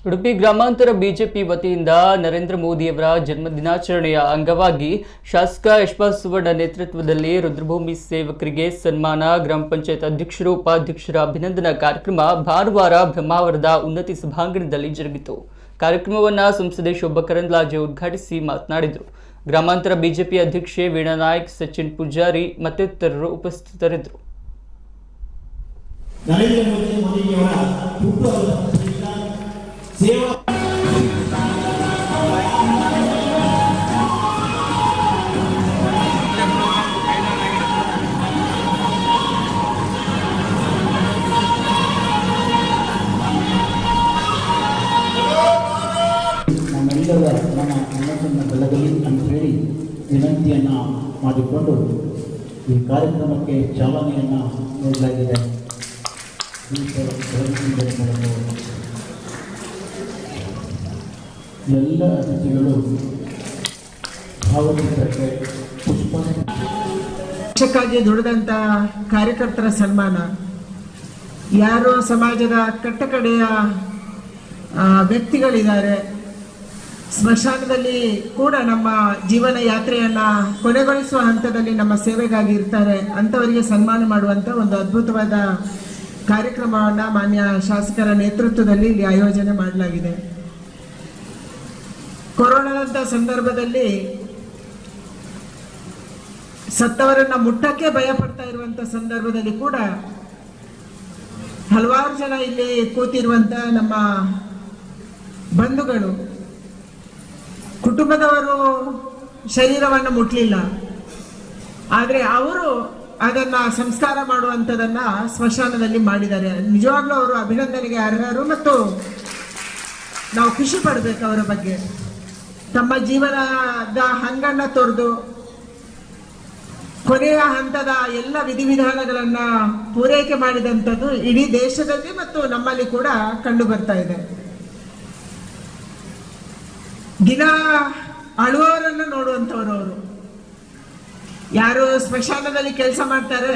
ಉಡುಪಿ ಗ್ರಾಮಾಂತರ ಬಿಜೆಪಿ ವತಿಯಿಂದ ನರೇಂದ್ರ ಮೋದಿಯವರ ಜನ್ಮದಿನಾಚರಣೆಯ ಅಂಗವಾಗಿ ಶಾಸಕ ಯಶಪಾಲ್ ಸುವರ್ಣ ನೇತೃತ್ವದಲ್ಲಿ ರುದ್ರಭೂಮಿ ಸೇವಕರಿಗೆ ಸನ್ಮಾನ, ಗ್ರಾಮ ಪಂಚಾಯತ್ ಅಧ್ಯಕ್ಷರು ಉಪಾಧ್ಯಕ್ಷರ ಅಭಿನಂದನಾ ಕಾರ್ಯಕ್ರಮ ಭಾನುವಾರ ಬ್ರಹ್ಮಾವರದ ಉನ್ನತಿ ಸಭಾಂಗಣದಲ್ಲಿ ಜರುಗಿತು. ಕಾರ್ಯಕ್ರಮವನ್ನು ಸಂಸದೆ ಶೋಭಾ ಕರಂದ್ಲಾಜೆ ಉದ್ಘಾಟಿಸಿ ಮಾತನಾಡಿದರು. ಗ್ರಾಮಾಂತರ ಬಿಜೆಪಿ ಅಧ್ಯಕ್ಷೆ ವೀಣಾ ನಾಯ್ಕ್, ಸಚಿನ್ ಪೂಜಾರಿ ಮತ್ತಿತರರು ಉಪಸ್ಥಿತರಿದ್ದರು. ನಮ್ಮೆಲ್ಲರ ನಮ್ಮ ಅಣ್ಣತಮ್ಮ ಬಲಗಲಿ ಅಂತ ಹೇಳಿ ವಿನಂತಿಯನ್ನು ಮಾಡಿಕೊಂಡು ಈ ಕಾರ್ಯಕ್ರಮಕ್ಕೆ ಚಾಲನೆಯನ್ನು ನೀಡಲಾಗಿದೆ. ಎಲ್ಲ ಅತಿಥಿಗಳು ಭಾವಚಿತ್ರಕ್ಕೆ ಪಕ್ಷಕ್ಕಾಗಿ ದುಡಿದಂಥ ಕಾರ್ಯಕರ್ತರ ಸನ್ಮಾನ, ಯಾರು ಸಮಾಜದ ಕಟ್ಟಕಡೆಯ ವ್ಯಕ್ತಿಗಳಿದ್ದಾರೆ, ಸ್ಮಶಾನದಲ್ಲಿ ಕೂಡ ನಮ್ಮ ಜೀವನ ಯಾತ್ರೆಯನ್ನು ಕೊನೆಗೊಳಿಸುವ ಹಂತದಲ್ಲಿ ನಮ್ಮ ಸೇವೆಗಾಗಿ ಇರ್ತಾರೆ, ಅಂಥವರಿಗೆ ಸನ್ಮಾನ ಮಾಡುವಂಥ ಒಂದು ಅದ್ಭುತವಾದ ಕಾರ್ಯಕ್ರಮವನ್ನು ಮಾನ್ಯ ಶಾಸಕರ ನೇತೃತ್ವದಲ್ಲಿ ಇಲ್ಲಿ ಆಯೋಜನೆ ಮಾಡಲಾಗಿದೆ. ಕೊರೋನಾದಂಥ ಸಂದರ್ಭದಲ್ಲಿ ಸತ್ತವರನ್ನ ಮುಟ್ಟಕ್ಕೆ ಭಯ ಪಡ್ತಾ ಇರುವಂಥ ಸಂದರ್ಭದಲ್ಲಿ ಕೂಡ ಹಲವಾರು ಜನ ಇಲ್ಲಿ ಕೂತಿರುವಂಥ ನಮ್ಮ ಬಂಧುಗಳು ಕುಟುಂಬದವರು ಶರೀರವನ್ನು ಮುಟ್ಲಿಲ್ಲ, ಆದರೆ ಅವರು ಅದನ್ನ ಸಂಸ್ಕಾರ ಮಾಡುವಂಥದ್ದನ್ನ ಸ್ಮಶಾನದಲ್ಲಿ ಮಾಡಿದ್ದಾರೆ. ನಿಜವಾಗ್ಲೂ ಅವರು ಅಭಿನಂದನೆಗೆ ಅರ್ಹರು ಮತ್ತು ನಾವು ಖುಷಿ ಪಡಬೇಕು ಅವರ ಬಗ್ಗೆ. ತಮ್ಮ ಜೀವನದ ಹಂಗನ್ನ ತೊರೆದು ಕೊನೆಯ ಹಂತದ ಎಲ್ಲ ವಿಧಿವಿಧಾನಗಳನ್ನ ಪೂರೈಕೆ ಮಾಡಿದಂಥದ್ದು ಇಡೀ ದೇಶದಲ್ಲಿ ಮತ್ತು ನಮ್ಮಲ್ಲಿ ಕೂಡ ಕಂಡು ಬರ್ತಾ ಇದೆ. ದಿನ ಅಳುವವರನ್ನು ನೋಡುವಂಥವ್ರು ಅವರು. ಯಾರು ಸ್ಮಶಾನದಲ್ಲಿ ಕೆಲಸ ಮಾಡ್ತಾರೆ